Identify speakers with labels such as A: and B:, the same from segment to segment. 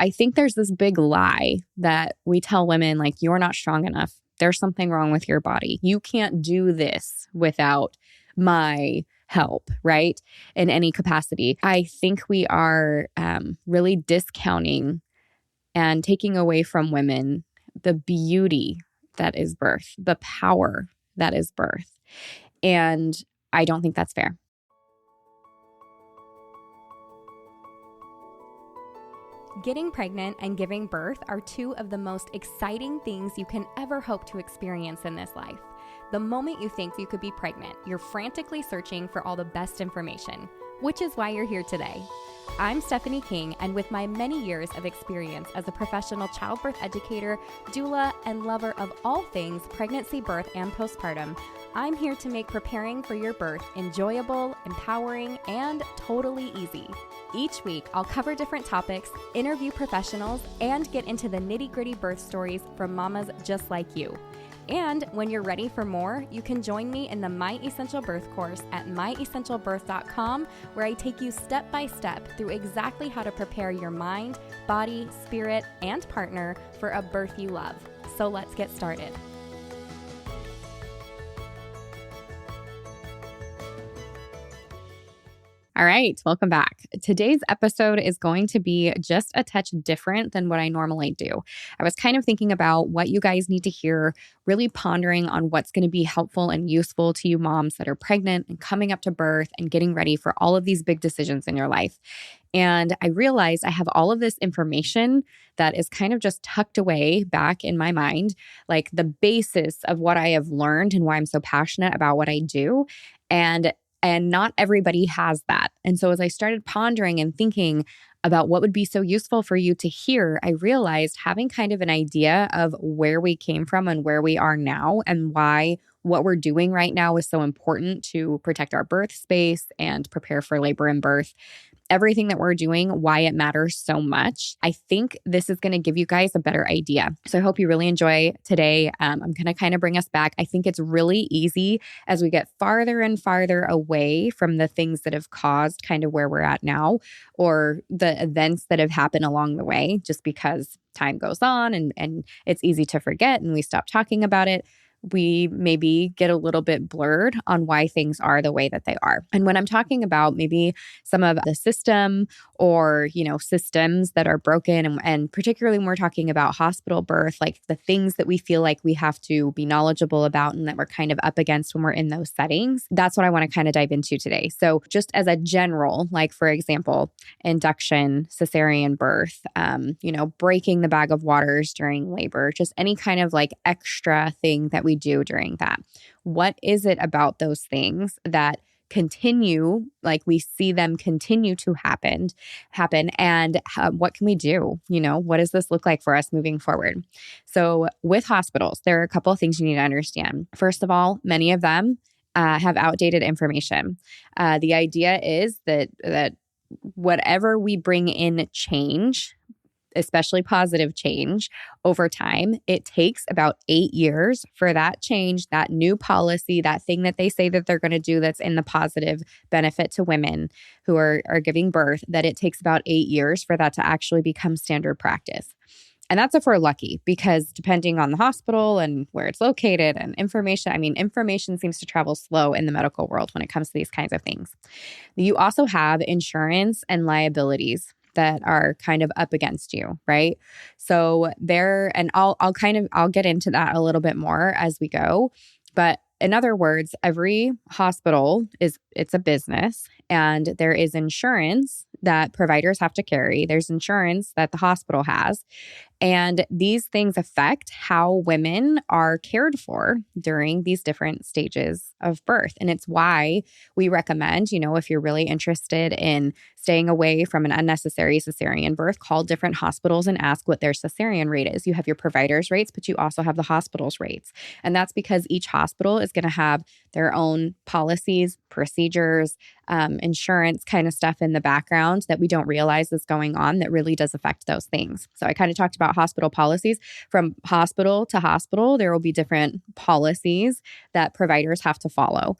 A: I think there's this big lie that we tell women, like, you're not strong enough. There's something wrong with your body. You can't do this without my help, right? In any capacity. I think we are really discounting and taking away from women the beauty that is birth, the power that is birth. And I don't think that's fair.
B: Getting pregnant and giving birth are two of the most exciting things you can ever hope to experience in this life. The moment you think you could be pregnant, you're frantically searching for all the best information, which is why you're here today. I'm Stephanie King, and with my many years of experience as a professional childbirth educator, doula, and lover of all things pregnancy, birth, and postpartum, I'm here to make preparing for your birth enjoyable, empowering, and totally easy. Each week, I'll cover different topics, interview professionals, and get into the nitty-gritty birth stories from mamas just like you. And when you're ready for more, you can join me in the My Essential Birth course at myessentialbirth.com, where I take you step by step through exactly how to prepare your mind, body, spirit, and partner for a birth you love. So let's get started.
A: All right, welcome back. Today's episode is going to be just a touch different than what I normally do. I was kind of thinking about what you guys need to hear, really pondering on what's going to be helpful and useful to you moms that are pregnant and coming up to birth and getting ready for all of these big decisions in your life. And I realized I have all of this information that is kind of just tucked away back in my mind, like the basis of what I have learned and why I'm so passionate about what I do. And not everybody has that. And so as I started pondering and thinking about what would be so useful for you to hear, I realized having kind of an idea of where we came from and where we are now and why what we're doing right now is so important to protect our birth space and prepare for labor and birth. Everything that we're doing, why it matters so much. I think this is going to give you guys a better idea. So I hope you really enjoy today. I'm going to kind of bring us back. I think it's really easy as we get farther and farther away from the things that have caused kind of where we're at now, or the events that have happened along the way, just because time goes on and it's easy to forget and we stop talking about it. We maybe get a little bit blurred on why things are the way that they are. And when I'm talking about maybe some of the system or, systems that are broken, and particularly when we're talking about hospital birth, like the things that we feel like we have to be knowledgeable about and that we're kind of up against when we're in those settings, that's what I want to kind of dive into today. So just as a general, like for example, induction, cesarean birth, breaking the bag of waters during labor, just any kind of like extra thing that we do during that. What is it about those things that continue, like we see them continue to happen, and what can we do? What does this look like for us moving forward? So with hospitals, there are a couple of things you need to understand. First of all, many of them have outdated information. The idea is that whatever we bring in change, especially positive change over time, it takes about 8 years for that change, that new policy, that thing that they say that they're going to do that's in the positive benefit to women who are giving birth, that it takes about 8 years for that to actually become standard practice. And that's if we're lucky, because depending on the hospital and where it's located and information seems to travel slow in the medical world when it comes to these kinds of things. You also have insurance and liabilities that are kind of up against you, right? So I'll get into that a little bit more as we go. But in other words, every hospital it's a business, and there is insurance that providers have to carry. There's insurance that the hospital has. And these things affect how women are cared for during these different stages of birth. And it's why we recommend, if you're really interested in staying away from an unnecessary cesarean birth, call different hospitals and ask what their cesarean rate is. You have your provider's rates, but you also have the hospital's rates. And that's because each hospital is going to have their own policies, procedures, insurance kind of stuff in the background that we don't realize is going on that really does affect those things. So I kind of talked about about hospital policies. From hospital to hospital, there will be different policies that providers have to follow.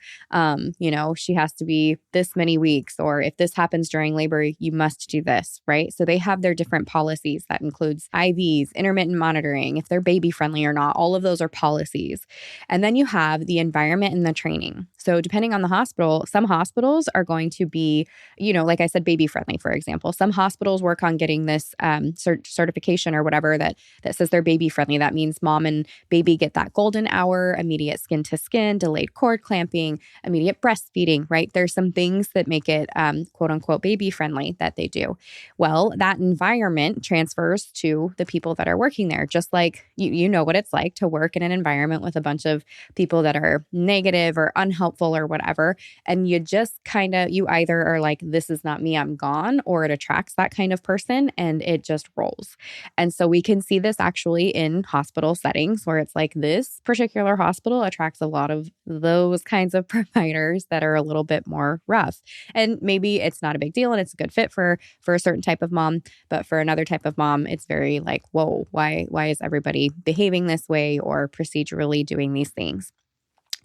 A: She has to be this many weeks, or if this happens during labor, you must do this, right? So they have their different policies that includes IVs, intermittent monitoring, if they're baby friendly or not. All of those are policies. And then you have the environment and the training. So depending on the hospital, some hospitals are going to be, like I said, baby friendly, for example. Some hospitals work on getting this certification or whatever that says they're baby friendly. That means mom and baby get that golden hour, immediate skin to skin, delayed cord clamping, immediate breastfeeding, right? There's some things that make it quote unquote baby friendly that they do. Well, that environment transfers to the people that are working there, just like you know what it's like to work in an environment with a bunch of people that are negative or unhelpful or whatever. And you just you either are like, this is not me, I'm gone, or it attracts that kind of person and it just rolls. And so we can see this actually in hospital settings where it's like this particular hospital attracts a lot of those kinds of providers that are a little bit more rough. And maybe it's not a big deal and it's a good fit for a certain type of mom, but for another type of mom, it's very like, whoa, why is everybody behaving this way or procedurally doing these things?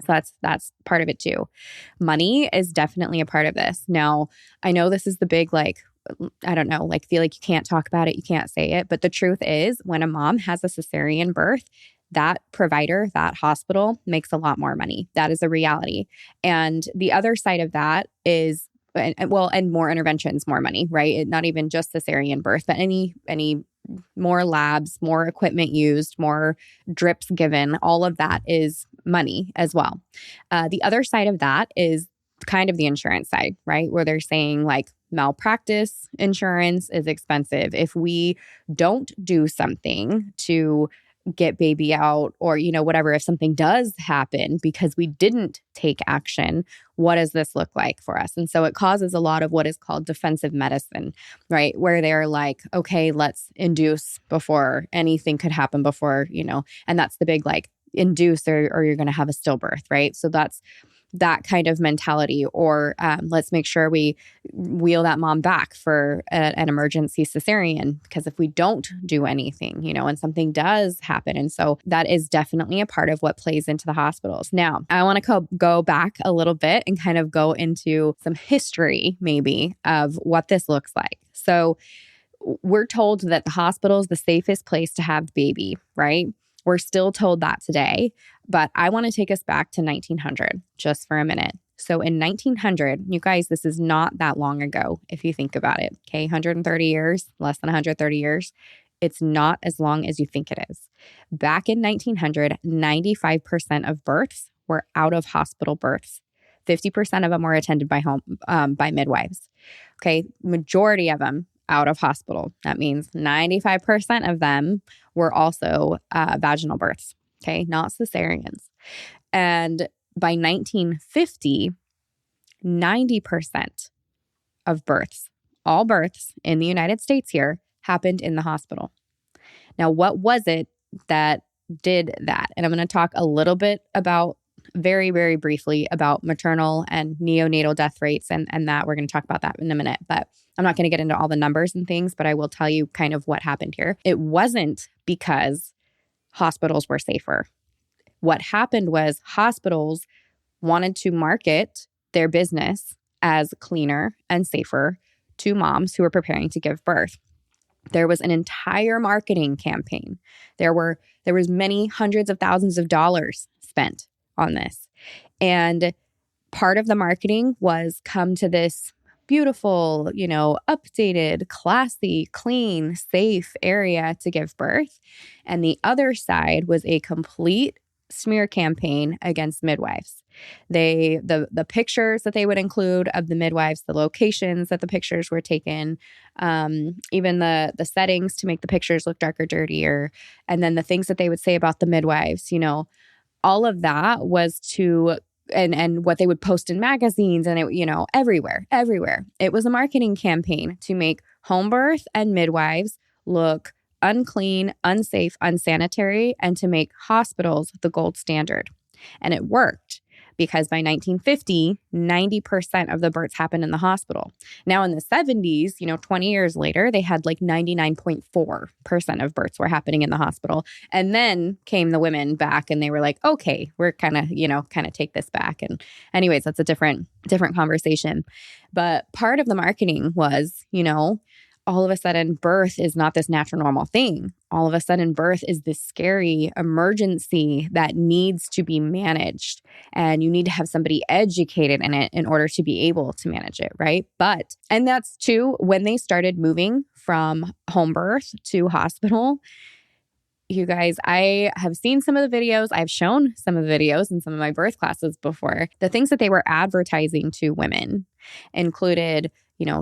A: So that's part of it too. Money is definitely a part of this. Now, I know this is the big, I don't know, feel like you can't talk about it, you can't say it. But the truth is, when a mom has a cesarean birth, that provider, that hospital makes a lot more money. That is a reality. And the other side of that is, and more interventions, more money, right? Not even just cesarean birth, but any more labs, more equipment used, more drips given, all of that is money as well. The other side of that is kind of the insurance side, right? Where they're saying malpractice insurance is expensive. If we don't do something to get baby out or, whatever, if something does happen because we didn't take action, what does this look like for us? And so it causes a lot of what is called defensive medicine, right? Where they're like, okay, let's induce before anything could happen before, and that's the big induce or you're going to have a stillbirth, right? So that's that kind of mentality. Or let's make sure we wheel that mom back for an emergency cesarean, because if we don't do anything, and something does happen. And so that is definitely a part of what plays into the hospitals. Now, I want to go back a little bit and kind of go into some history maybe of what this looks like. So we're told that the hospital is the safest place to have the baby, right? We're still told that today, but I want to take us back to 1900 just for a minute. So in 1900, you guys, this is not that long ago if you think about it, okay? 130 years, less than 130 years. It's not as long as you think it is. Back in 1900, 95% of births were out of hospital births. 50% of them were attended by midwives. Okay, majority of them out of hospital. That means 95% of them were also vaginal births, okay, not cesareans. And by 1950, 90% of births, all births in the United States here, happened in the hospital. Now, what was it that did that? And I'm going to talk a little bit about, very, very briefly, about maternal and neonatal death rates, and that we're going to talk about that in a minute. But I'm not going to get into all the numbers and things, but I will tell you kind of what happened here. It wasn't because hospitals were safer. What happened was hospitals wanted to market their business as cleaner and safer to moms who were preparing to give birth. There was an entire marketing campaign. There was many hundreds of thousands of dollars spent on this. And part of the marketing was come to this beautiful, updated, classy, clean, safe area to give birth. And the other side was a complete smear campaign against midwives. The pictures that they would include of the midwives, the locations that the pictures were taken, even the settings to make the pictures look darker, dirtier, and then the things that they would say about the midwives, all of that was to, and what they would post in magazines and it, everywhere. It was a marketing campaign to make home birth and midwives look unclean, unsafe, unsanitary, and to make hospitals the gold standard. And it worked. because by 1950, 90% of the births happened in the hospital. Now in the 70s, 20 years later, they had like 99.4% of births were happening in the hospital. And then came the women back and they were like, okay, we're kind of take this back. And anyways, that's a different conversation. But part of the marketing was, all of a sudden birth is not this natural normal thing. All of a sudden birth is this scary emergency that needs to be managed. And you need to have somebody educated in it in order to be able to manage it, right? And that's too, when they started moving from home birth to hospital, you guys, I have seen some of the videos. I've shown some of the videos in some of my birth classes before. The things that they were advertising to women included,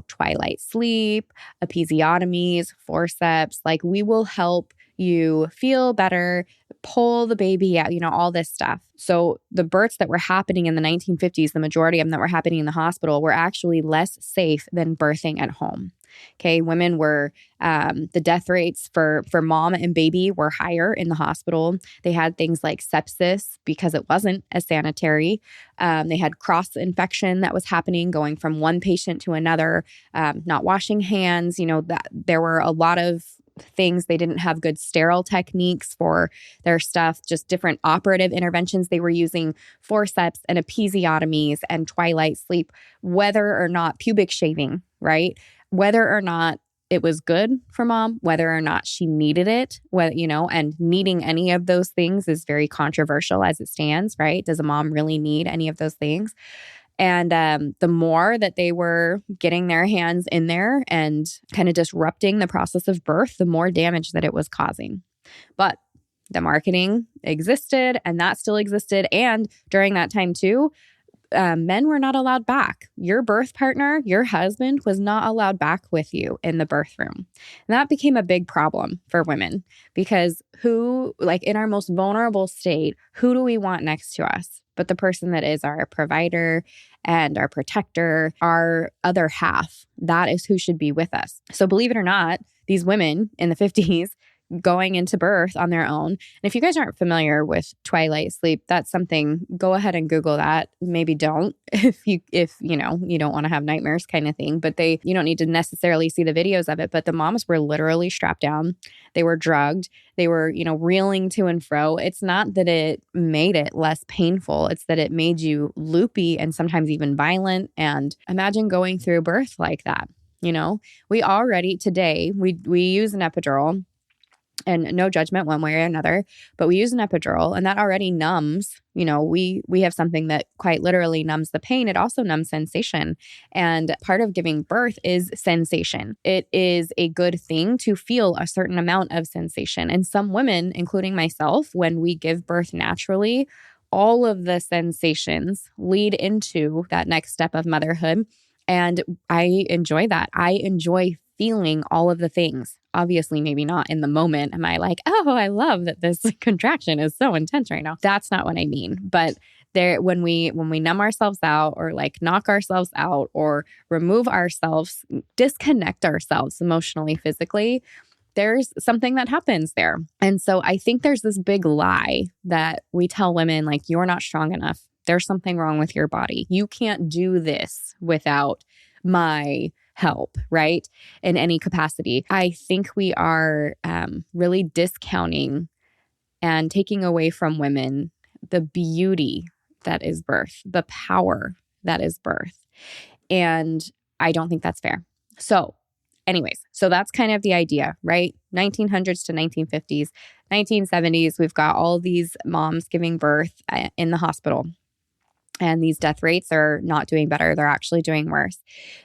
A: twilight sleep, episiotomies, forceps, like we will help you feel better, pull the baby out, all this stuff. So the births that were happening in the 1950s, the majority of them that were happening in the hospital were actually less safe than birthing at home. Okay, women were, the death rates for mom and baby were higher in the hospital. They had things like sepsis because it wasn't as sanitary. They had cross infection that was happening, going from one patient to another, not washing hands. That there were a lot of things. They didn't have good sterile techniques for their stuff, just different operative interventions. They were using forceps and episiotomies and twilight sleep, whether or not pubic shaving, right? Whether or not it was good for mom, whether or not she needed it, and needing any of those things is very controversial as it stands, right? Does a mom really need any of those things? And the more that they were getting their hands in there and kind of disrupting the process of birth, the more damage that it was causing. But the marketing existed and that still existed. And during that time too, men were not allowed back. Your birth partner, your husband, was not allowed back with you in the birth room. And that became a big problem for women because in our most vulnerable state, who do we want next to us? But the person that is our provider and our protector, our other half, that is who should be with us. So believe it or not, these women in the 50s going into birth on their own. And if you guys aren't familiar with twilight sleep, that's something, go ahead and Google that. Maybe don't if you don't want to have nightmares kind of thing, but you don't need to necessarily see the videos of it. But the moms were literally strapped down. They were drugged. They were, reeling to and fro. It's not that it made it less painful. It's that it made you loopy and sometimes even violent. And imagine going through birth like that. We already today, we use an epidural. And no judgment one way or another, but we use an epidural and that already numbs, we have something that quite literally numbs the pain. It also numbs sensation. And part of giving birth is sensation. It is a good thing to feel a certain amount of sensation. And some women, including myself, when we give birth naturally, all of the sensations lead into that next step of motherhood. And I enjoy that. I enjoy feeling all of the things. Obviously, maybe not in the moment. Am I like, oh, I love that this contraction is so intense right now? That's not what I mean. But when we numb ourselves out or like knock ourselves out or remove ourselves, disconnect ourselves emotionally, physically, there's something that happens there. And so I think there's this big lie that we tell women, like, you're not strong enough. There's something wrong with your body. You can't do this without my help, right? In any capacity. I think we are really discounting and taking away from women the beauty that is birth, the power that is birth. And I don't think that's fair. So anyways, so that's kind of the idea, right? 1900s to 1950s, 1970s, we've got all these moms giving birth in the hospital. And these death rates are not doing better. They're actually doing worse.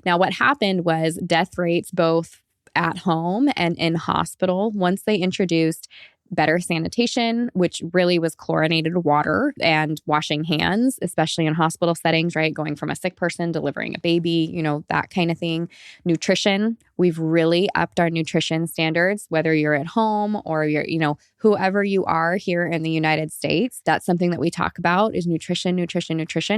A: Now, what happened was death rates both at home and in hospital, once they introduced better sanitation, which really was chlorinated water and washing hands, especially in hospital settings, right? Going from a sick person, delivering a baby, that kind of thing. Nutrition, we've really upped our nutrition standards, whether you're at home or you're, whoever you are here in the United States. That's something that we talk about is nutrition.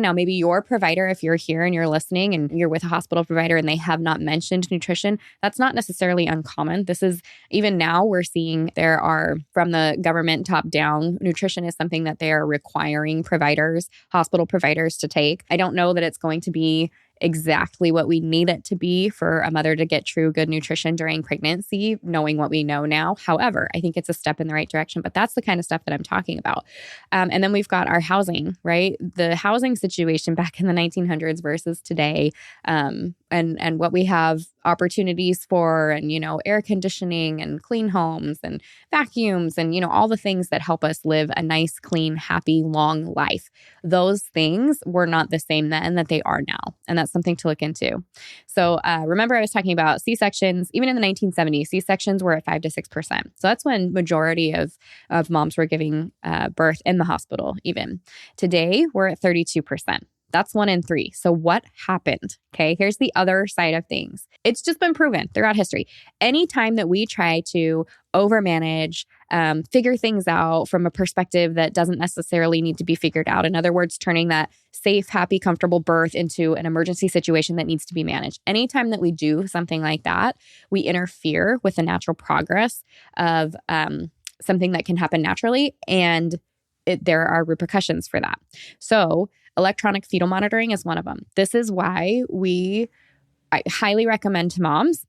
A: Now, maybe your provider, if you're here and you're listening and you're with a hospital provider and they have not mentioned nutrition, that's not necessarily uncommon. This is, even now we're seeing there are, from from the government top down. Nutrition is something that they are requiring providers, hospital providers to take. I don't know that it's going to be exactly what we need it to be for a mother to get true good nutrition during pregnancy, knowing what we know now. However, I think it's a step in the right direction, but that's the kind of stuff that I'm talking about. And then we've got our housing, right? The housing situation back in the 1900s versus today, and what we have opportunities for, and, air conditioning and clean homes and vacuums and, all the things that help us live a nice, clean, happy, long life. Those things were not the same then that they are now. And that's something to look into. So remember I was talking about C-sections. Even in the 1970s, C-sections were at 5 to 6%. So that's when majority of moms were giving birth in the hospital even. Today, we're at 32%. That's 1 in 3. So what happened? Okay, here's the other side of things. It's just been proven throughout history. Anytime that we try to overmanage, figure things out from a perspective that doesn't necessarily need to be figured out. In other words, turning that safe, happy, comfortable birth into an emergency situation that needs to be managed. Anytime that we do something like that, we interfere with the natural progress of something that can happen naturally, and there are repercussions for that. So electronic fetal monitoring is one of them. This is why I highly recommend to moms,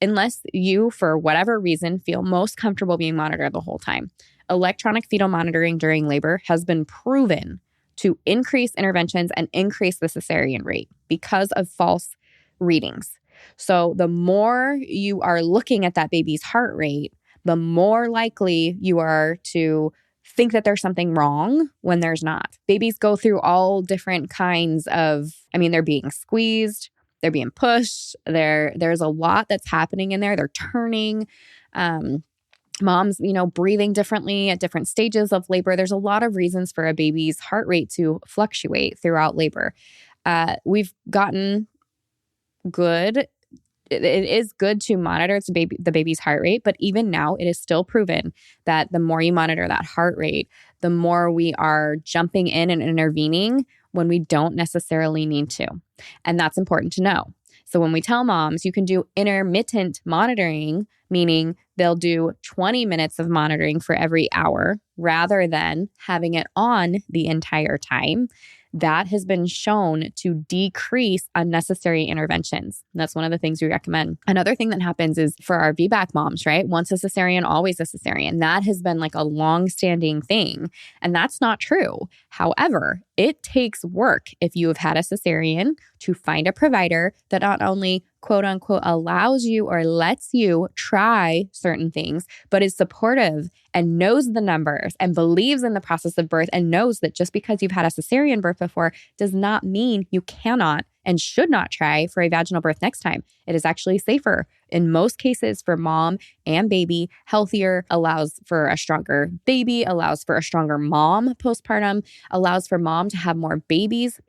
A: unless you, for whatever reason, feel most comfortable being monitored the whole time. Electronic fetal monitoring during labor has been proven to increase interventions and increase the cesarean rate because of false readings. So the more you are looking at that baby's heart rate, the more likely you are to think that there's something wrong when there's not. Babies go through all different kinds of, they're being squeezed, they're being pushed, there's a lot that's happening in there. They're turning, moms, breathing differently at different stages of labor. There's a lot of reasons for a baby's heart rate to fluctuate throughout labor. We've gotten good. It is good to monitor the baby's heart rate, but even now it is still proven that the more you monitor that heart rate, the more we are jumping in and intervening when we don't necessarily need to. And that's important to know. So when we tell moms you can do intermittent monitoring, meaning they'll do 20 minutes of monitoring for every hour rather than having it on the entire time, that has been shown to decrease unnecessary interventions. And that's one of the things we recommend. Another thing that happens is for our VBAC moms, right? Once a cesarean, always a cesarean. That has been like a long-standing thing. And that's not true. However, it takes work if you have had a cesarean to find a provider that not only quote unquote allows you or lets you try certain things, but is supportive and knows the numbers and believes in the process of birth and knows that just because you've had a cesarean birth before does not mean you cannot and should not try for a vaginal birth next time. It is actually safer in most cases for mom and baby, healthier, allows for a stronger baby, allows for a stronger mom postpartum, allows for mom to have more babies,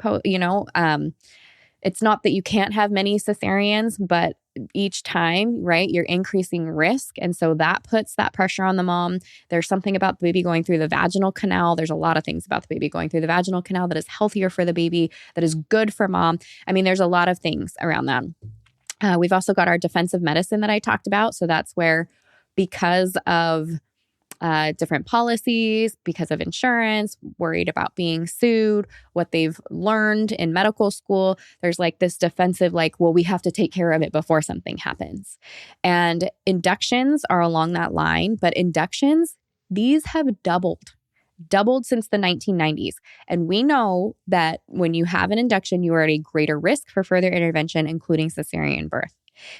A: it's not that you can't have many cesareans, but each time, right, you're increasing risk. And so that puts that pressure on the mom. There's something about the baby going through the vaginal canal. There's a lot of things about the baby going through the vaginal canal that is healthier for the baby, that is good for mom. There's a lot of things around that. We've also got our defensive medicine that I talked about. So that's where, because of different policies, because of insurance, worried about being sued, what they've learned in medical school, there's like this defensive, well, we have to take care of it before something happens. And inductions are along that line, but inductions, these have doubled since the 1990s. And we know that when you have an induction, you are at a greater risk for further intervention, including cesarean birth.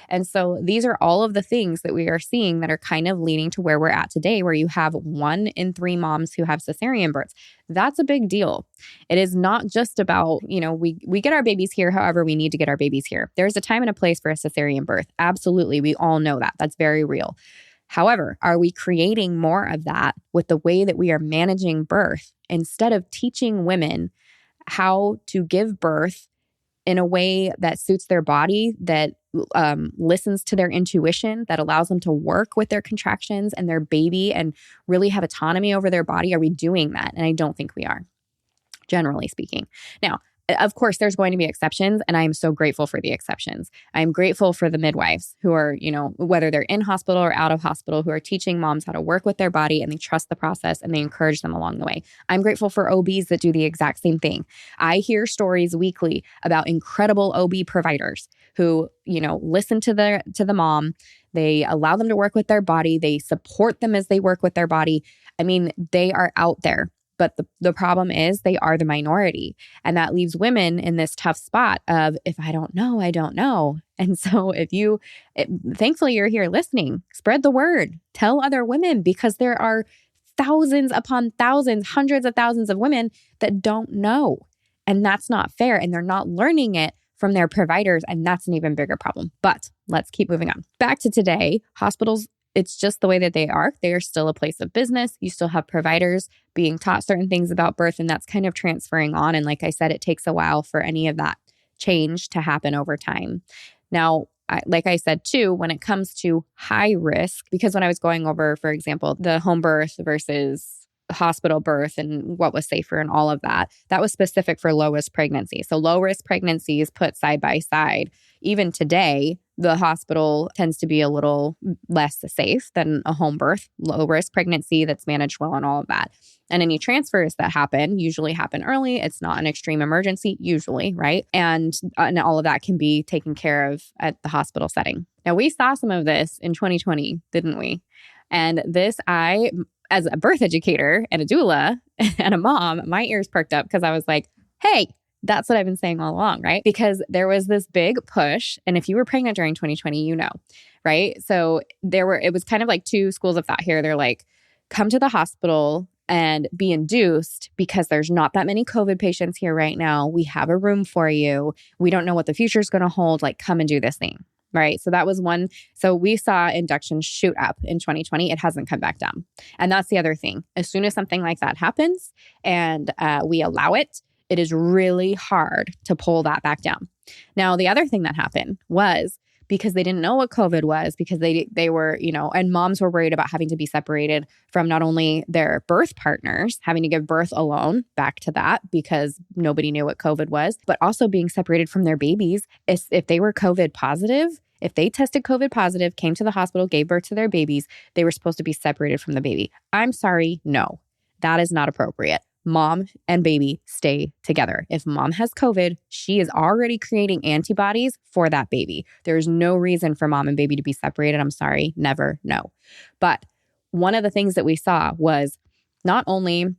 A: And so these are all of the things that we are seeing that are kind of leading to where we're at today, where you have 1 in 3 moms who have cesarean births. That's a big deal. It is not just about, we get our babies here however we need to get our babies here. There's a time and a place for a cesarean birth. Absolutely. We all know that. That's very real. However, are we creating more of that with the way that we are managing birth instead of teaching women how to give birth in a way that suits their body, that listens to their intuition, that allows them to work with their contractions and their baby and really have autonomy over their body? Are we doing that? And I don't think we are, generally speaking. Now, Of course, there's going to be exceptions, and I am so grateful for the exceptions. I'm grateful for the midwives who are, whether they're in hospital or out of hospital, who are teaching moms how to work with their body, and they trust the process and they encourage them along the way. I'm grateful for OBs that do the exact same thing. I hear stories weekly about incredible OB providers who, listen to the mom. They allow them to work with their body. They support them as they work with their body. I mean, they are out there. But the problem is they are the minority. And that leaves women in this tough spot of, if I don't know, I don't know. And so thankfully you're here listening, spread the word, tell other women, because there are thousands upon thousands, hundreds of thousands of women that don't know. And that's not fair. And they're not learning it from their providers. And that's an even bigger problem. But let's keep moving on. Back to today, hospitals, it's just the way that they are. They are still a place of business. You still have providers being taught certain things about birth, and that's kind of transferring on. And like I said, it takes a while for any of that change to happen over time. Now, like I said, too, when it comes to high risk, because when I was going over, for example, the home birth versus hospital birth and what was safer and all of that, that was specific for low risk pregnancy. So low risk pregnancies put side by side. Even today, the hospital tends to be a little less safe than a home birth, low risk pregnancy that's managed well and all of that. And any transfers that usually happen early. It's not an extreme emergency, usually, right? And all of that can be taken care of at the hospital setting. Now, we saw some of this in 2020, didn't we? And as a birth educator and a doula and a mom, my ears perked up because I was like, hey, that's what I've been saying all along, right? Because there was this big push. And if you were pregnant during 2020, right? So it was kind of like two schools of thought here. They're like, come to the hospital and be induced because there's not that many COVID patients here right now. We have a room for you. We don't know what the future is going to hold. Like, come and do this thing. Right. So that was one. So we saw induction shoot up in 2020. It hasn't come back down. And that's the other thing. As soon as something like that happens and we allow it, it is really hard to pull that back down. Now, the other thing that happened was because they didn't know what COVID was, because they were, and moms were worried about having to be separated from not only their birth partners, having to give birth alone, back to that, because nobody knew what COVID was, but also being separated from their babies. If they were COVID positive, if they tested COVID positive, came to the hospital, gave birth to their babies, they were supposed to be separated from the baby. I'm sorry, no, that is not appropriate. Mom and baby stay together. If mom has COVID, she is already creating antibodies for that baby. There's no reason for mom and baby to be separated. I'm sorry, never, no. But one of the things that we saw was not only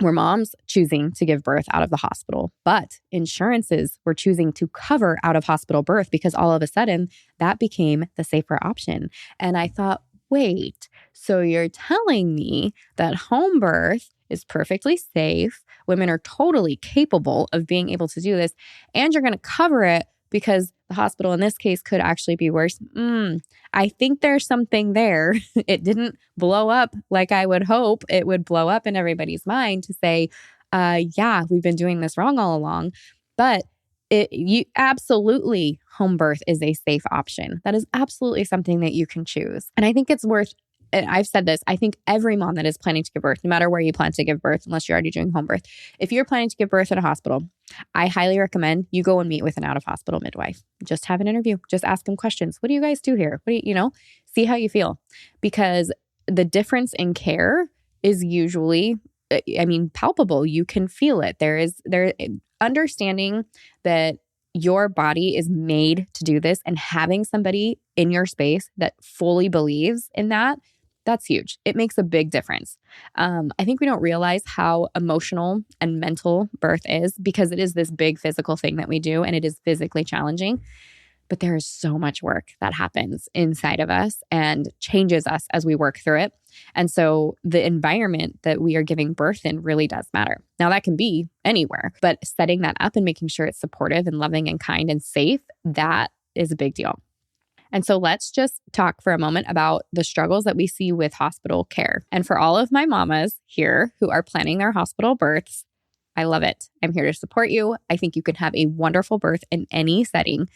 A: were moms choosing to give birth out of the hospital, but insurances were choosing to cover out of hospital birth because all of a sudden that became the safer option. And I thought, wait, so you're telling me that home birth is perfectly safe. Women are totally capable of being able to do this. And you're going to cover it because the hospital in this case could actually be worse. I think there's something there. It didn't blow up like I would hope it would blow up in everybody's mind to say, yeah, we've been doing this wrong all along. But absolutely, home birth is a safe option. That is absolutely something that you can choose. And I think it's worth, and I've said this, I think every mom that is planning to give birth, no matter where you plan to give birth, unless you're already doing home birth, if you're planning to give birth in a hospital, I highly recommend you go and meet with an out-of-hospital midwife. Just have an interview. Just ask them questions. What do you guys do here? See how you feel. Because the difference in care is usually, palpable. You can feel it. Understanding that your body is made to do this and having somebody in your space that fully believes in that, that's huge. It makes a big difference. I think we don't realize how emotional and mental birth is because it is this big physical thing that we do and it is physically challenging. But there is so much work that happens inside of us and changes us as we work through it. And so the environment that we are giving birth in really does matter. Now, that can be anywhere, but setting that up and making sure it's supportive and loving and kind and safe, that is a big deal. And so let's just talk for a moment about the struggles that we see with hospital care. And for all of my mamas here who are planning their hospital births, I love it. I'm here to support you. I think you can have a wonderful birth in any setting.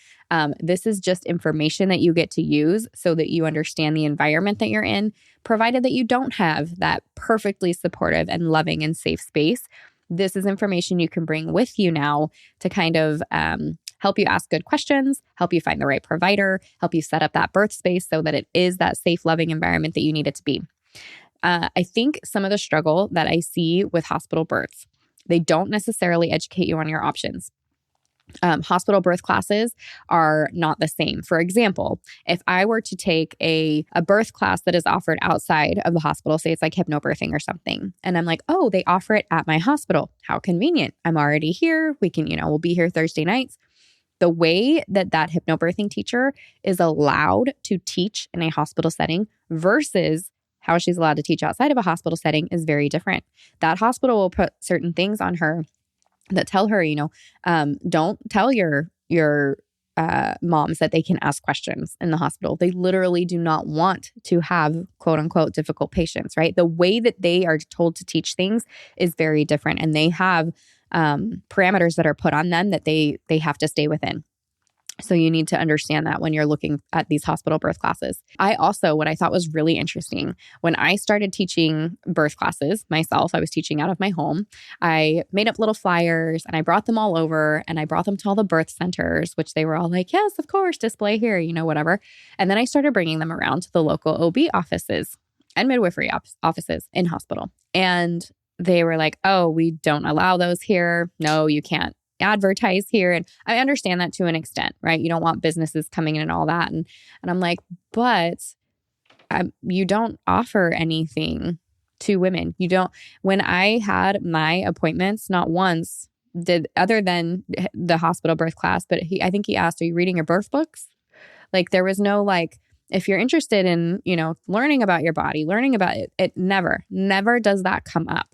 A: This is just information that you get to use so that you understand the environment that you're in, provided that you don't have that perfectly supportive and loving and safe space. This is information you can bring with you now to kind of help you ask good questions, help you find the right provider, help you set up that birth space so that it is that safe, loving environment that you need it to be. I think some of the struggle that I see with hospital births, they don't necessarily educate you on your options. Hospital birth classes are not the same. For example, if I were to take a birth class that is offered outside of the hospital, say it's like hypnobirthing or something, and I'm like, oh, they offer it at my hospital. How convenient. I'm already here. We can, we'll be here Thursday nights. The way that hypnobirthing teacher is allowed to teach in a hospital setting versus how she's allowed to teach outside of a hospital setting is very different. That hospital will put certain things on her that tell her, don't tell your moms that they can ask questions in the hospital. They literally do not want to have quote unquote difficult patients, right? The way that they are told to teach things is very different, and they have parameters that are put on them that they have to stay within. So you need to understand that when you're looking at these hospital birth classes. I also, what I thought was really interesting, when I started teaching birth classes myself, I was teaching out of my home. I made up little flyers and I brought them all over, and I brought them to all the birth centers, which they were all like, yes, of course, display here, whatever. And then I started bringing them around to the local OB offices and midwifery offices in hospital. And they were like, oh, we don't allow those here. No, you can't advertise here. And I understand that to an extent, right? You don't want businesses coming in and all that. And I'm like, but you don't offer anything to women. You don't. When I had my appointments, not once did, other than the hospital birth class, but I think he asked, are you reading your birth books? Like, there was no like, if you're interested in, learning about your body, learning about it never does that come up.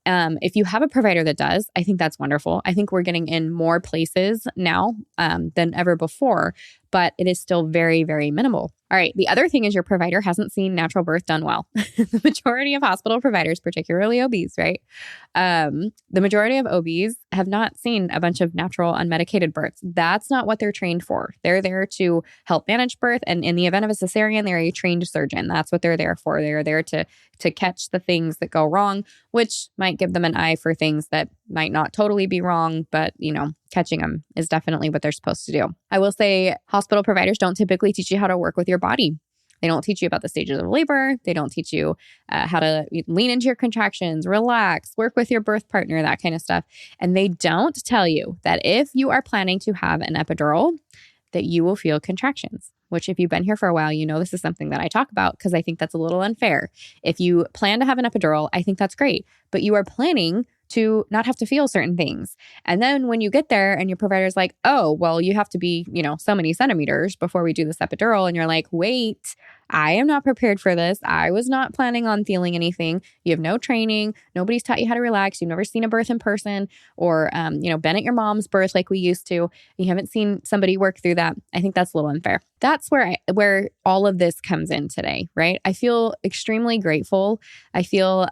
A: If you have a provider that does, I think that's wonderful. I think we're getting in more places now than ever before, but it is still very, very minimal. All right. The other thing is your provider hasn't seen natural birth done well. The majority of hospital providers, particularly OBs, right? The majority of OBs have not seen a bunch of natural unmedicated births. That's not what they're trained for. They're there to help manage birth. And in the event of a cesarean, they're a trained surgeon. That's what they're there for. They're there to catch the things that go wrong, which might give them an eye for things that might not totally be wrong, but, catching them is definitely what they're supposed to do. I will say hospital providers don't typically teach you how to work with your body. They don't teach you about the stages of labor. They don't teach you how to lean into your contractions, relax, work with your birth partner, that kind of stuff. And they don't tell you that if you are planning to have an epidural, that you will feel contractions, which if you've been here for a while, this is something that I talk about because I think that's a little unfair. If you plan to have an epidural, I think that's great, but you are planning to not have to feel certain things. And then when you get there and your provider's like, oh, well, you have to be, so many centimeters before we do this epidural. And you're like, wait, I am not prepared for this. I was not planning on feeling anything. You have no training. Nobody's taught you how to relax. You've never seen a birth in person or, been at your mom's birth like we used to. You haven't seen somebody work through that. I think that's a little unfair. That's where all of this comes in today, right? I feel extremely grateful. I feel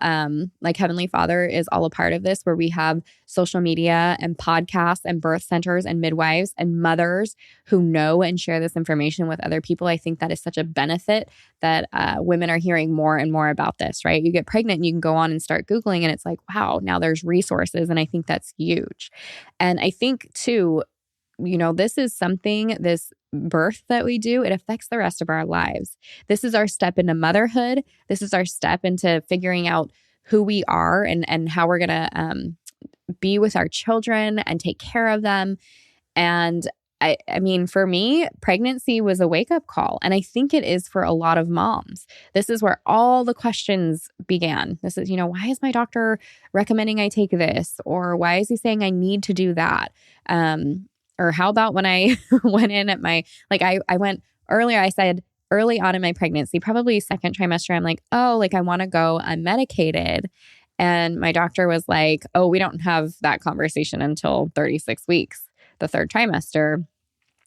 A: like Heavenly Father is all a part of this, where we have social media and podcasts and birth centers and midwives and mothers who know and share this information with other people. I think that is such a benefit that women are hearing more and more about this, right? You get pregnant and you can go on and start Googling and it's like, wow, now there's resources. And I think that's huge. And I think too, this is something, this birth that we do, it affects the rest of our lives. This is our step into motherhood. This is our step into figuring out who we are and how we're going to be with our children and take care of them. And I mean, for me, pregnancy was a wake-up call. And I think it is for a lot of moms. This is where all the questions began. This is, why is my doctor recommending I take this? Or why is he saying I need to do that? Or how about when I went in at I went earlier, I said early on in my pregnancy, probably second trimester, I'm like, oh, I want to go unmedicated. And my doctor was like, oh, we don't have that conversation until 36 weeks, the third trimester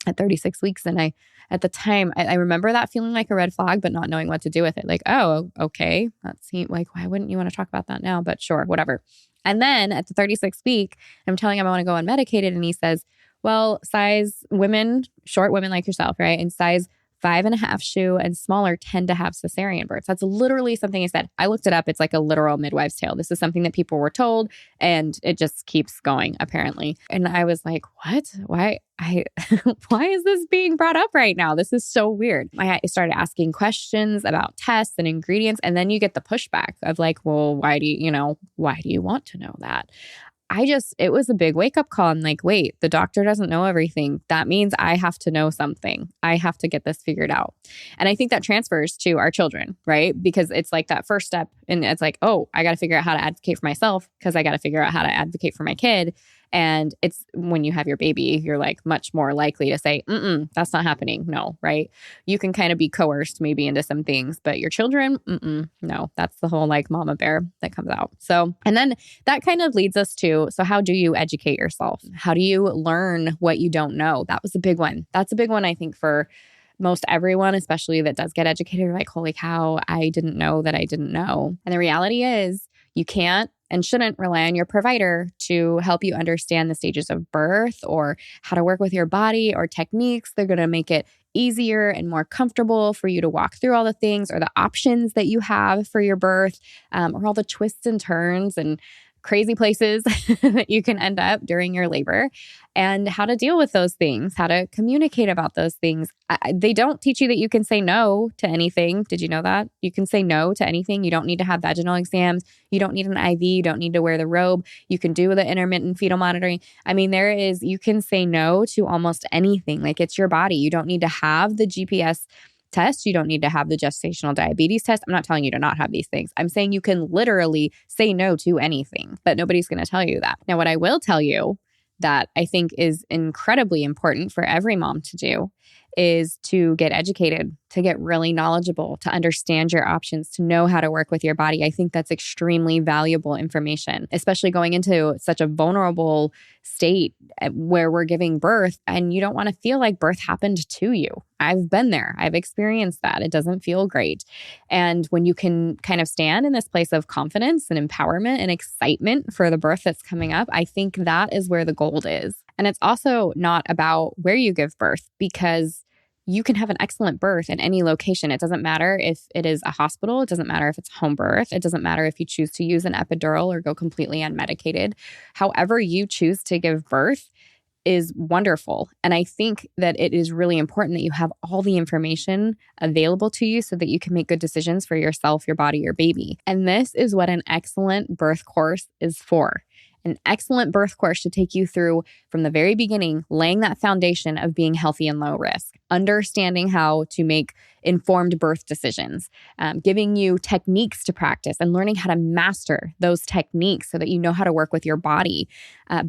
A: at 36 weeks. And at the time, I remember that feeling like a red flag, but not knowing what to do with it. Like, oh, okay. That seemed like, why wouldn't you want to talk about that now? But sure, whatever. And then at the 36th week, I'm telling him I want to go unmedicated. And he says, well, size women, short women like yourself, right? And size 5.5 shoe and smaller tend to have cesarean births. That's literally something I said. I looked it up. It's like a literal midwife's tale. This is something that people were told, and it just keeps going, apparently. And I was like, what? Why? Why is this being brought up right now? This is so weird. I started asking questions about tests and ingredients, and then you get the pushback of like, well, why do you want to know that? It was a big wake up call. I'm like, wait, the doctor doesn't know everything. That means I have to know something. I have to get this figured out. And I think that transfers to our children, right? Because it's like that first step. And it's like, oh, I got to figure out how to advocate for myself because I got to figure out how to advocate for my kid. And it's when you have your baby, you're like much more likely to say, that's not happening. No, right? You can kind of be coerced maybe into some things, but your children, no, that's the whole like mama bear that comes out. So, and then that kind of leads us to, so how do you educate yourself? How do you learn what you don't know? That was a big one. That's a big one, I think, for most everyone, especially that does get educated, like, holy cow, I didn't know that I didn't know. And the reality is you can't and shouldn't rely on your provider to help you understand the stages of birth or how to work with your body or techniques. They're going to make it easier and more comfortable for you to walk through all the things or the options that you have for your birth, or all the twists and turns and crazy places that you can end up during your labor, and how to deal with those things, how to communicate about those things. They don't teach you that you can say no to anything. Did you know that? You can say no to anything. You don't need to have vaginal exams. You don't need an IV. You don't need to wear the robe. You can do the intermittent fetal monitoring. I mean, you can say no to almost anything. Like, it's your body. You don't need to have the GPS test. You don't need to have the gestational diabetes test. I'm not telling you to not have these things. I'm saying you can literally say no to anything, but nobody's going to tell you that. Now, what I will tell you that I think is incredibly important for every mom to do is to get educated, to get really knowledgeable, to understand your options, to know how to work with your body. I think that's extremely valuable information, especially going into such a vulnerable state where we're giving birth and you don't want to feel like birth happened to you. I've been there. I've experienced that. It doesn't feel great. And when you can kind of stand in this place of confidence and empowerment and excitement for the birth that's coming up, I think that is where the gold is. And it's also not about where you give birth, because you can have an excellent birth in any location. It doesn't matter if it is a hospital. It doesn't matter if it's home birth. It doesn't matter if you choose to use an epidural or go completely unmedicated. However you choose to give birth is wonderful. And I think that it is really important that you have all the information available to you so that you can make good decisions for yourself, your body, your baby. And this is what an excellent birth course is for. An excellent birth course should take you through from the very beginning, laying that foundation of being healthy and low risk, understanding how to make informed birth decisions, giving you techniques to practice and learning how to master those techniques so that you know how to work with your body,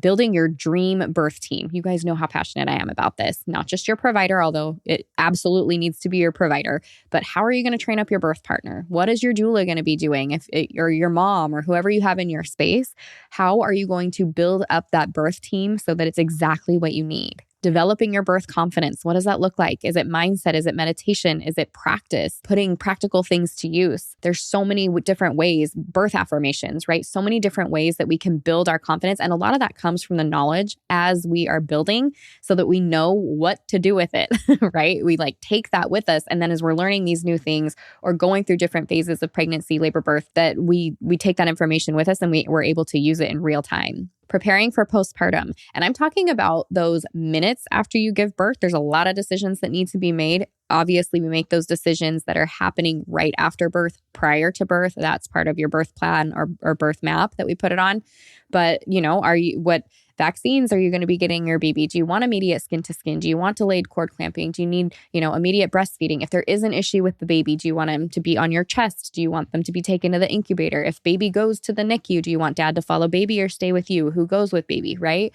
A: building your dream birth team. You guys know how passionate I am about this, not just your provider, although it absolutely needs to be your provider, but how are you going to train up your birth partner? What is your doula going to be doing or your mom or whoever you have in your space? How are you going to build up that birth team so that it's exactly what you need? Developing your birth confidence. What does that look like? Is it mindset? Is it meditation? Is it practice? Putting practical things to use. There's so many different ways, birth affirmations, right? So many different ways that we can build our confidence. And a lot of that comes from the knowledge as we are building so that we know what to do with it, right? We like take that with us. And then as we're learning these new things or going through different phases of pregnancy, labor, birth, that we take that information with us and we're able to use it in real time. Preparing for postpartum. And I'm talking about those minutes after you give birth. There's a lot of decisions that need to be made. Obviously, we make those decisions that are happening right after birth, prior to birth. That's part of your birth plan or birth map that we put it on. But, what vaccines are you going to be getting your baby? Do you want immediate skin to skin? Do you want delayed cord clamping? Do you need, immediate breastfeeding? If there is an issue with the baby, do you want him to be on your chest? Do you want them to be taken to the incubator? If baby goes to the NICU, do you want dad to follow baby or stay with you? Who goes with baby, right?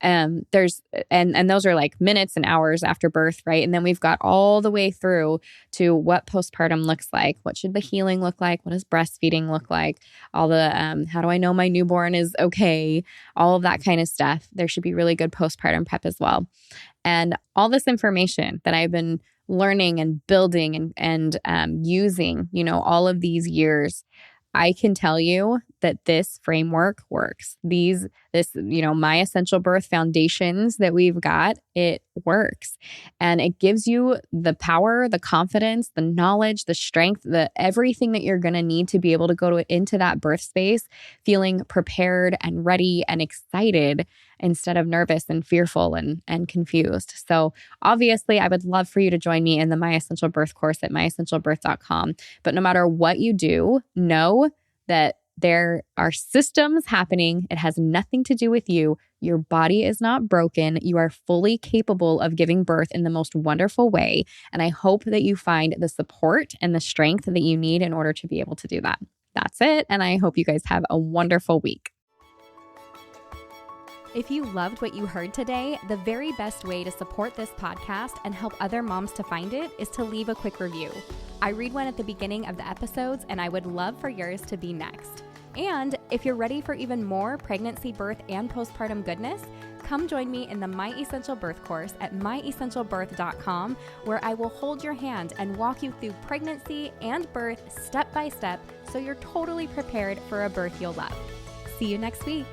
A: Those are like minutes and hours after birth, right? And then we've got all the way through to what postpartum looks like. What should the healing look like? What does breastfeeding look like? All the, how do I know my newborn is okay? All of that kind of stuff. There should be really good postpartum prep as well. And all this information that I've been learning and building and using, all of these years, I can tell you that this framework works. This this, My Essential Birth foundations that we've got, it works. And it gives you the power, the confidence, the knowledge, the strength, the everything that you're going to need to be able to go into that birth space feeling prepared and ready and excited instead of nervous and fearful and confused. So obviously, I would love for you to join me in the My Essential Birth course at myessentialbirth.com. But no matter what you do, know that there are systems happening. It has nothing to do with you. Your body is not broken. You are fully capable of giving birth in the most wonderful way. And I hope that you find the support and the strength that you need in order to be able to do that. That's it. And I hope you guys have a wonderful week.
B: If you loved what you heard today, the very best way to support this podcast and help other moms to find it is to leave a quick review. I read one at the beginning of the episodes, and I would love for yours to be next. And if you're ready for even more pregnancy, birth, and postpartum goodness, come join me in the My Essential Birth course at myessentialbirth.com, where I will hold your hand and walk you through pregnancy and birth step by step so you're totally prepared for a birth you'll love. See you next week.